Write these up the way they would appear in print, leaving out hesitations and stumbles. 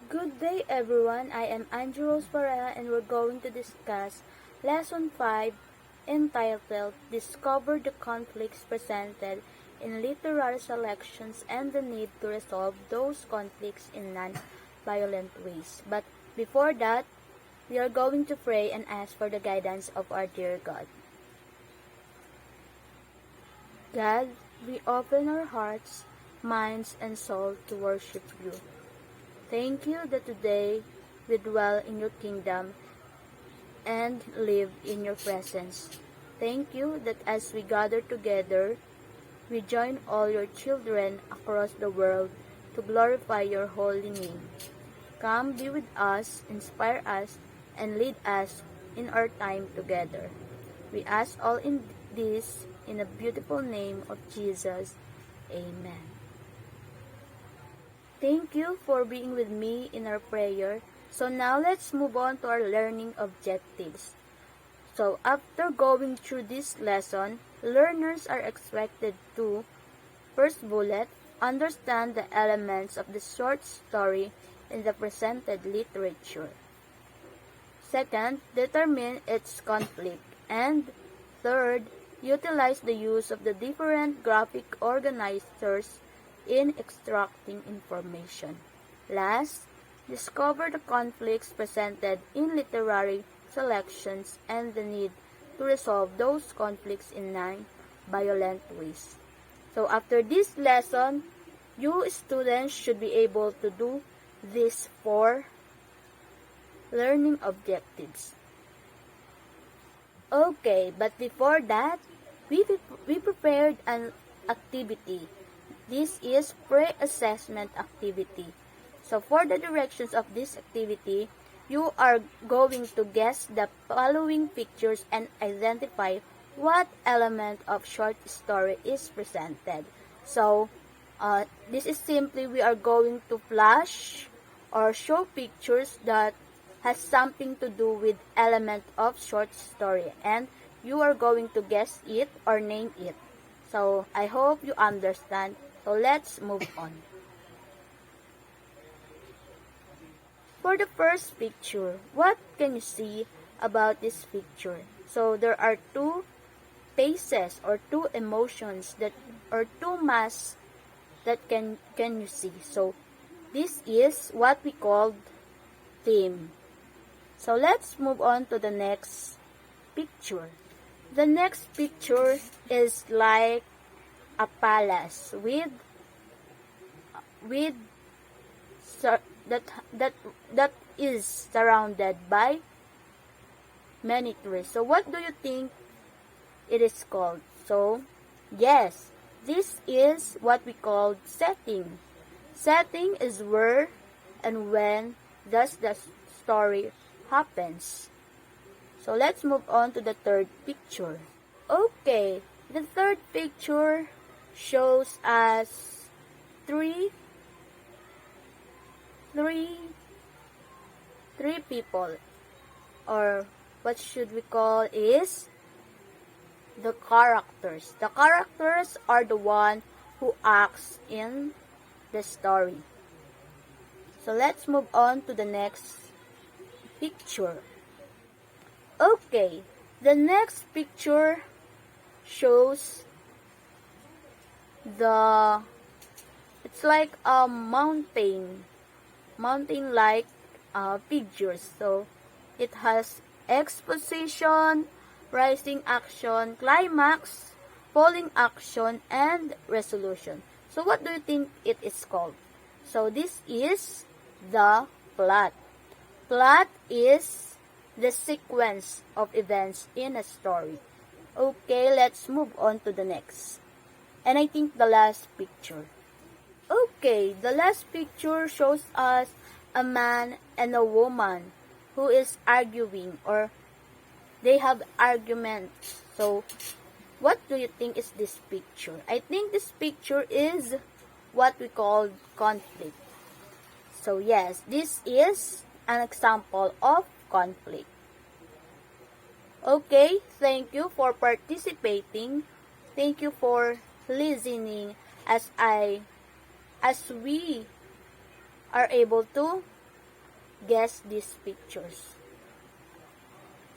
Good day everyone, I am Angie Pareja and we're going to discuss Lesson 5 entitled Discover the Conflicts Presented in Literary Selections and the Need to Resolve Those Conflicts in Non-Violent Ways. But before that, we are going to pray and ask for the guidance of our dear God. God, we open our hearts, minds, and soul to worship you. Thank you that today we dwell in your kingdom and live in your presence. Thank you that as we gather together, we join all your children across the world to glorify your holy name. Come be with us, inspire us, and lead us in our time together. We ask all in this in the beautiful name of Jesus. Amen. Thank you for being with me in our prayer. So now let's move on to our learning objectives. So after going through this lesson, learners are expected to, first bullet, understand the elements of the short story in the presented literature. Second, determine its conflict. And third, utilize the use of the different graphic organizers in extracting information. Last, discover the conflicts presented in literary selections and the need to resolve those conflicts in non-violent ways. So after this lesson, you students should be able to do these 4 learning objectives. Okay, but before that, we prepared an activity. This is pre-assessment activity. So for the directions of this activity, you are going to guess the following pictures and identify what element of short story is presented. So this is simply we are going to flash or show pictures that has something to do with element of short story, and you are going to guess it or name it. So I hope you understand. So let's move on. For the first picture, what can you see about this picture? So there are 2 faces or 2 emotions that or 2 masks that can you see. So this is what we call theme. So let's move on to the next picture. The next picture is like a palace with that is surrounded by many trees. So what do you think it is called? So yes, this is what we call setting. Setting is where and when does the story happens. So let's move on to the third picture. Okay, the third picture shows us three people, or what should we call is the characters. The characters are the one who acts in the story. So let's move on to the next picture. Okay, the next picture shows it's like a mountain-like figures. So it has exposition, rising action, climax, falling action, and resolution. So what do you think it is called? So this is the plot. Plot is the sequence of events in a story. Okay, let's move on to the next. And I think the last picture. Okay, the last picture shows us a man and a woman who is arguing, or they have arguments. So what do you think is this picture? I think this picture is what we call conflict. So yes, this is an example of conflict. Okay, thank you for participating. Thank you for listening as we are able to guess these pictures.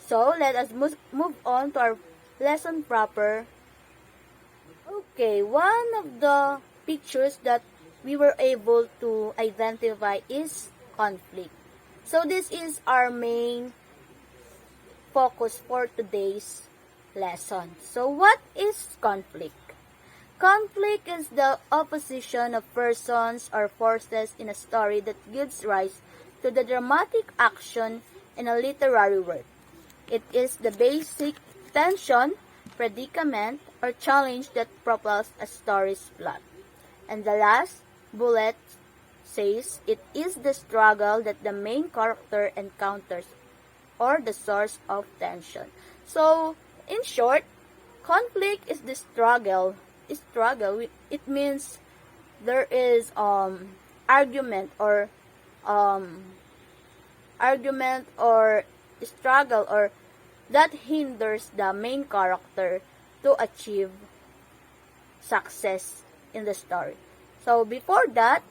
So, let us move on to our lesson proper. Okay, one of the pictures that we were able to identify is conflict. So, this is our main focus for today's lesson. So, what is conflict? Conflict is the opposition of persons or forces in a story that gives rise to the dramatic action in a literary work. It is the basic tension, predicament, or challenge that propels a story's plot. And the last bullet says it is the struggle that the main character encounters or the source of tension. So, in short, conflict is the struggle. It means there is argument or struggle or that hinders the main character to achieve success in the story. So before that,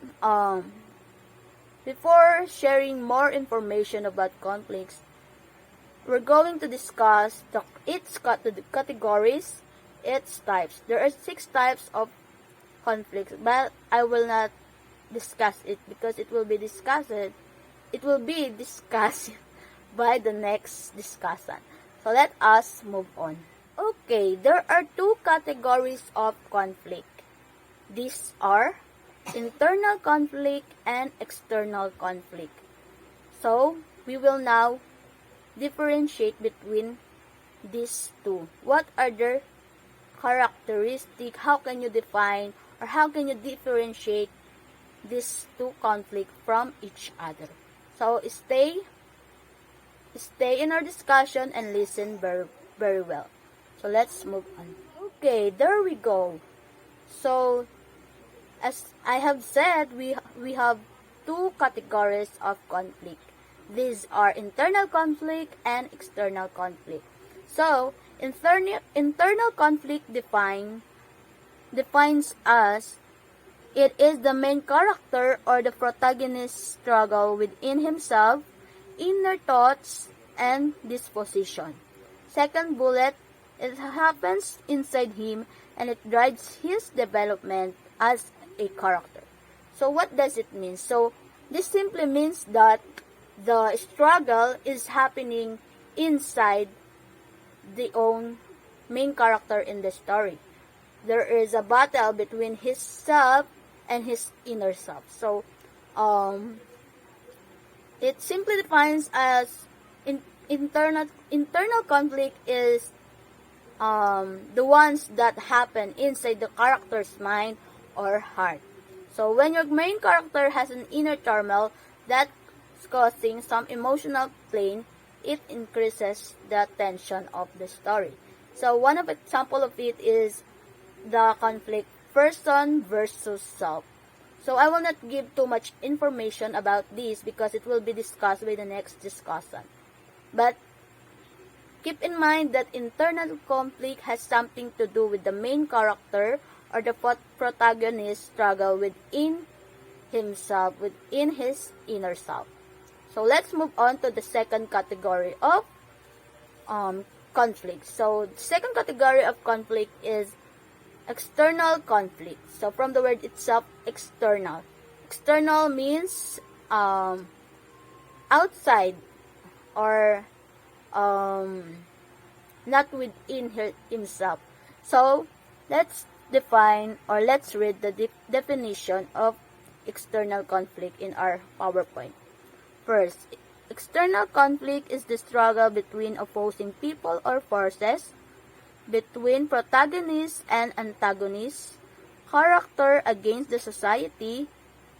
before sharing more information about conflicts, we're going to discuss its categories, its types. There are 6 types of conflicts, but I will not discuss it because it will be discussed by the next discussant. So let us move on. Okay, there are 2 categories of conflict. These are internal conflict and external conflict. So, we will now differentiate between these 2. What are their characteristics? How can you define or how can you differentiate these 2 conflicts from each other? So, stay in our discussion and listen very, very well. So, let's move on. Okay, there we go. So, as I have said, we have 2 categories of conflict. These are internal conflict and external conflict. So, internal conflict defines as it is the main character or the protagonist's struggle within himself, inner thoughts, and disposition. Second bullet, it happens inside him and it drives his development as a character. So what does it mean? So this simply means that the struggle is happening inside the own main character in the story. There is a battle between his self and his inner self. So it simply defines as internal conflict is the ones that happen inside the character's mind or heart. So when your main character has an inner turmoil that's causing some emotional pain, it increases the tension of the story. So one of example of it is the conflict person versus self. So I will not give too much information about this because it will be discussed by the next discussant. But keep in mind that internal conflict has something to do with the main character or the protagonist struggle within himself, within his inner self. So let's move on to the second category of conflict. So the second category of conflict is external conflict. So from the word itself, external. External means outside or not within himself. So let's define or let's read the definition of external conflict in our PowerPoint. First, external conflict is the struggle between opposing people or forces, between protagonists and antagonists, character against the society,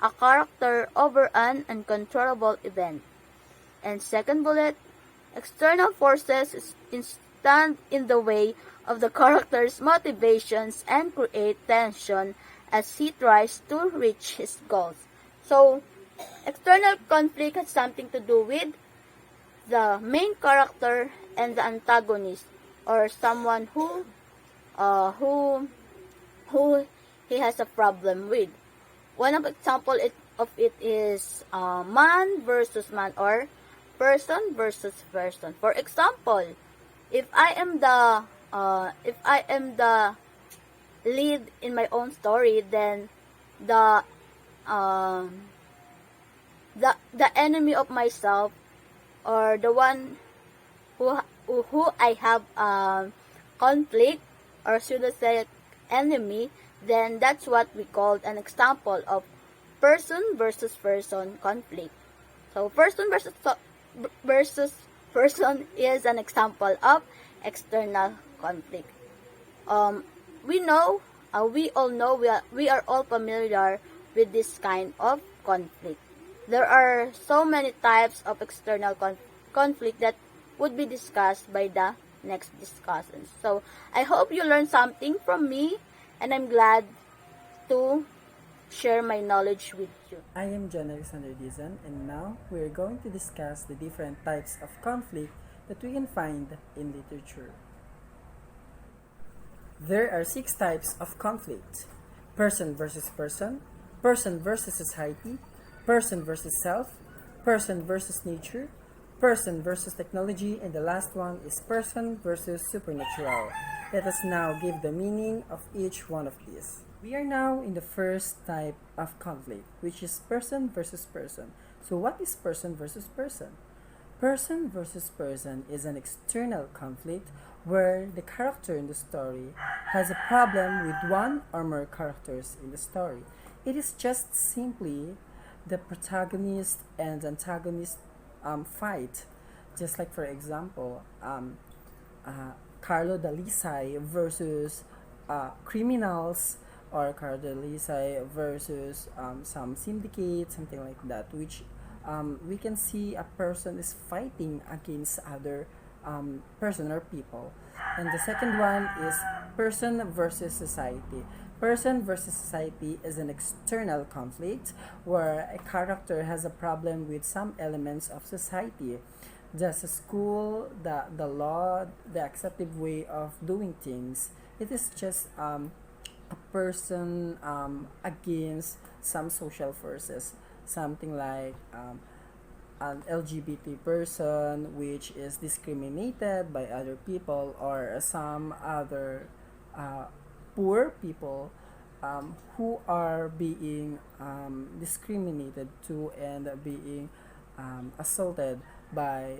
a character over an uncontrollable event. And second bullet, external forces stand in the way of the character's motivations and create tension as he tries to reach his goals. So, external conflict has something to do with the main character and the antagonist, or someone who he has a problem with. One of example of it is man versus man or person versus person. For example, if I am the lead in my own story, then the um, the enemy of myself, or the one who I have conflict, or should I say enemy, then that's what we call an example of person versus person conflict. So versus person is an example of external conflict. Um, we all know, we are all familiar with this kind of conflict. There are so many types of external conflict that would be discussed by the next discussions. So I hope you learned something from me, and I'm glad to share my knowledge with you. I am John Alexander Dizon, and now we are going to discuss the different types of conflict that we can find in literature. There are 6 types of conflict: person versus person, person versus society, person versus self, person versus nature, person versus technology, and the last one is person versus supernatural. Let us now give the meaning of each one of these. We are now in the first type of conflict, which is person versus person. So what is person versus person? Person versus person is an external conflict where the character in the story has a problem with one or more characters in the story. It is just simply the protagonist and antagonist fight. Just like, for example, Carlo Dalisay versus criminals, or Carlo Dalisay versus some syndicate, something like that, which we can see a person is fighting against other person or people. And the second one is person versus society. Person versus society is an external conflict where a character has a problem with some elements of society. Just the school, the law, the accepted way of doing things. It is just a person against some social forces. Something like an LGBT person which is discriminated by other people, or some other poor people who are being discriminated to and being assaulted by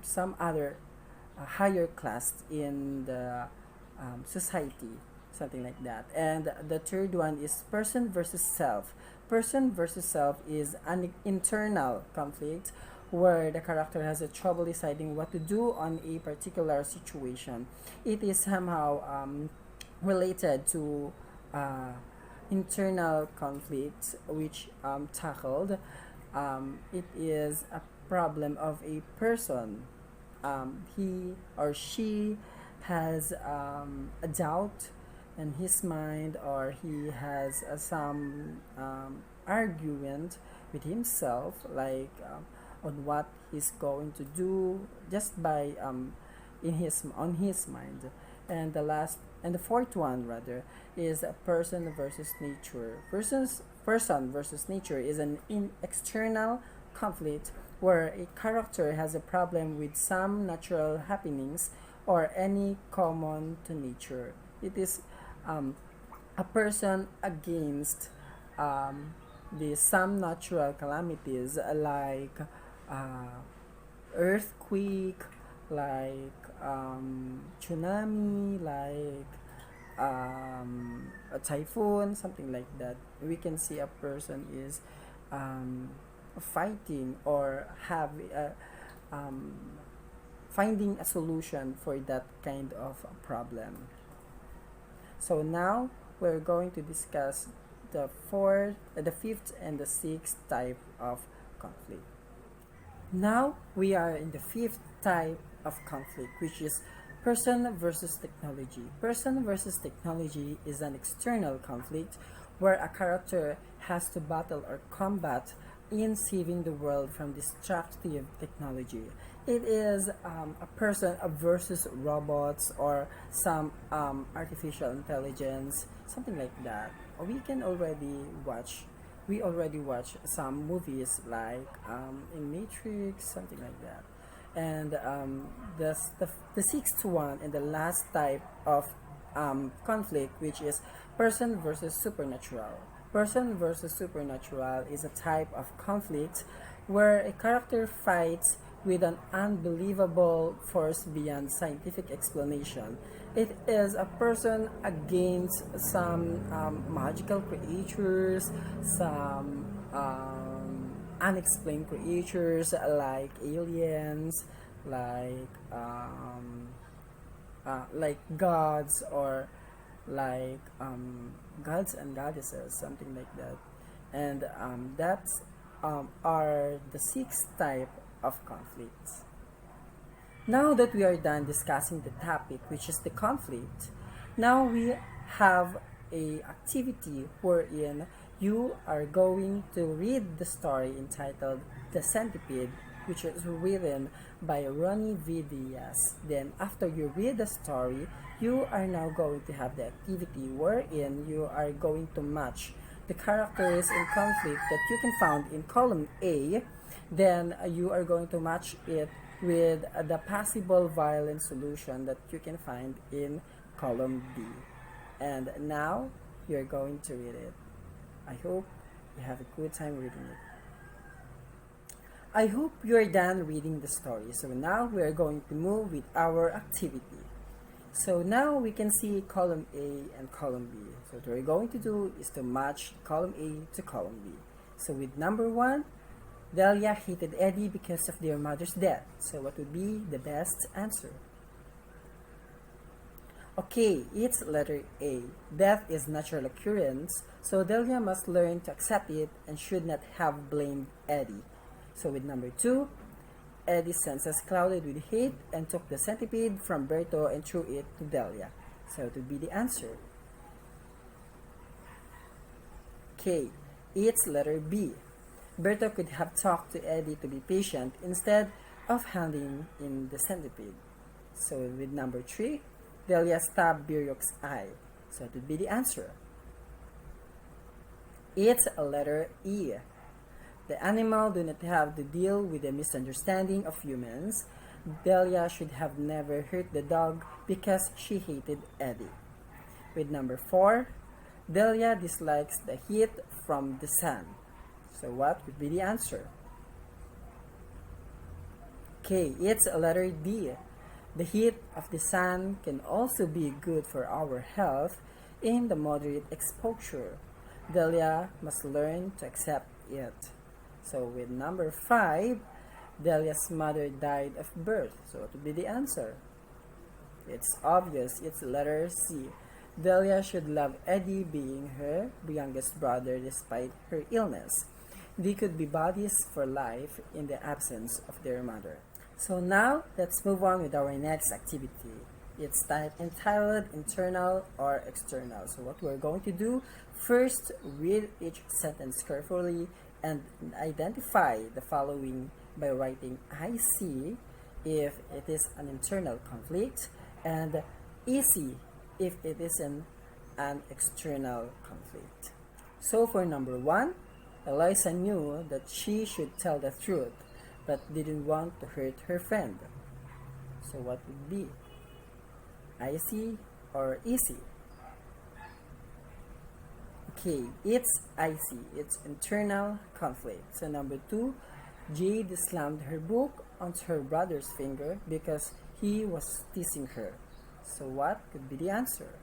some other higher class in the society, something like that. And the third one is person versus self. Person versus self is an internal conflict where the character has a trouble deciding what to do on a particular situation. It is somehow related to internal conflicts which tackled. It is a problem of a person. He or she has a doubt in his mind, or he has some argument with himself, like on what he's going to do, just by in his on his mind. And the fourth one rather is a person versus nature. Person versus nature is an external conflict where a character has a problem with some natural happenings or any common to nature. It is a person against the some natural calamities, like earthquake, like tsunami, like a typhoon, something like that. We can see a person is fighting or um, finding a solution for that kind of problem. So now we're going to discuss the fifth, and the sixth type of conflict. Now we are in the fifth type of conflict, which is person versus technology. Person versus technology is an external conflict where a character has to battle or combat in saving the world from destructive technology. It is a person versus robots, or some artificial intelligence, something like that. We can already watch we already watched some movies like in Matrix, something like that. And the sixth one and the last type of conflict, which is person versus supernatural. Person versus supernatural is a type of conflict where a character fights with an unbelievable force beyond scientific explanation. It is a person against some magical creatures, some unexplained creatures like aliens, like gods, or gods and goddesses, something like that. And that's are the six type of conflicts. Now that we are done discussing the topic, which is the conflict, now we have a activity wherein you are going to read the story entitled The Centipede, which is written by Ronnie V. Diaz. Then after you read the story, you are now going to have the activity wherein you are going to match the characters in conflict that you can find in column A. Then you are going to match it with the possible violent solution that you can find in column B. And now you're going to read it. I hope you have a good time reading it. I hope you're done reading the story. So now we're going to move with our activity. So now we can see column A and column B. So what we're going to do is to match column A to column B. So with number 1, Delia hated Eddie because of their mother's death. So what would be the best answer? Okay, it's letter A. Death is natural occurrence, so Delia must learn to accept it and should not have blamed Eddie. So with number 2, Eddie's senses clouded with hate and took the centipede from Berto and threw it to Delia. So it would be the answer. Okay, it's letter B. Berto could have talked to Eddie to be patient instead of handing in the centipede. So with number 3, Delia stabbed Biryok's eye. So it would be the answer. It's a letter E. The animal do not have to deal with a misunderstanding of humans. Delia should have never hurt the dog because she hated Eddie. With number 4, Delia dislikes the heat from the sun. So what would be the answer? Okay, it's a letter D. The heat of the sun can also be good for our health in the moderate exposure. Delia must learn to accept it. So with number 5, Delia's mother died of birth. So what would be the answer? It's obvious. It's letter C. Delia should love Eddie being her youngest brother despite her illness. They could be buddies for life in the absence of their mother. So now, let's move on with our next activity. It's entitled internal or external. So what we're going to do, first read each sentence carefully and identify the following by writing I see if it is an internal conflict and EC if it is an external conflict. So for number 1, Eliza knew that she should tell the truth but didn't want to hurt her friend. So what would be? IC or EC? Okay, it's IC. It's internal conflict. So number 2, Jade slammed her book onto her brother's finger because he was teasing her. So what could be the answer?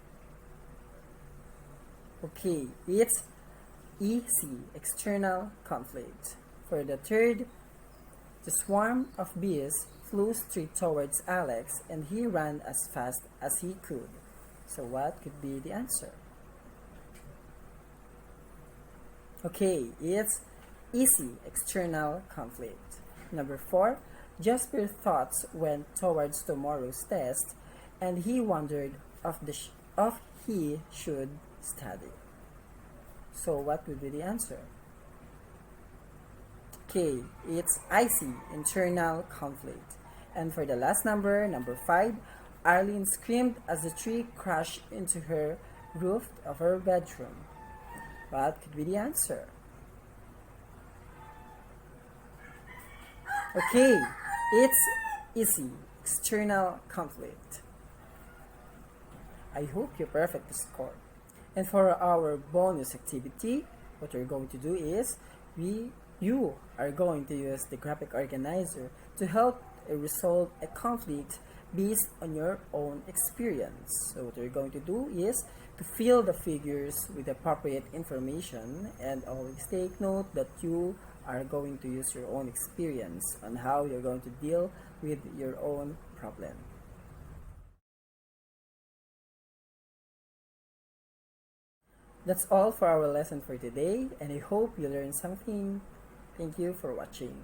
Okay, it's EC, external conflict. For the third, the swarm of bees flew straight towards Alex and he ran as fast as he could. So what could be the answer? Okay, it's EC, external conflict. Number 4, Jasper's thoughts went towards tomorrow's test and he wondered if he should study. So what would be the answer? Okay, it's IC, internal conflict. And for the last number, number 5, Arlene screamed as the tree crashed into her roof of her bedroom. What could be the answer? Okay, it's easy. External conflict. I hope you perfect the score. And for our bonus activity, what you're going to do is you are going to use the graphic organizer to help resolve a conflict based on your own experience. So what you're going to do is to fill the figures with appropriate information, and always take note that you are going to use your own experience on how you're going to deal with your own problem. That's all for our lesson for today, and I hope you learned something. Thank you for watching.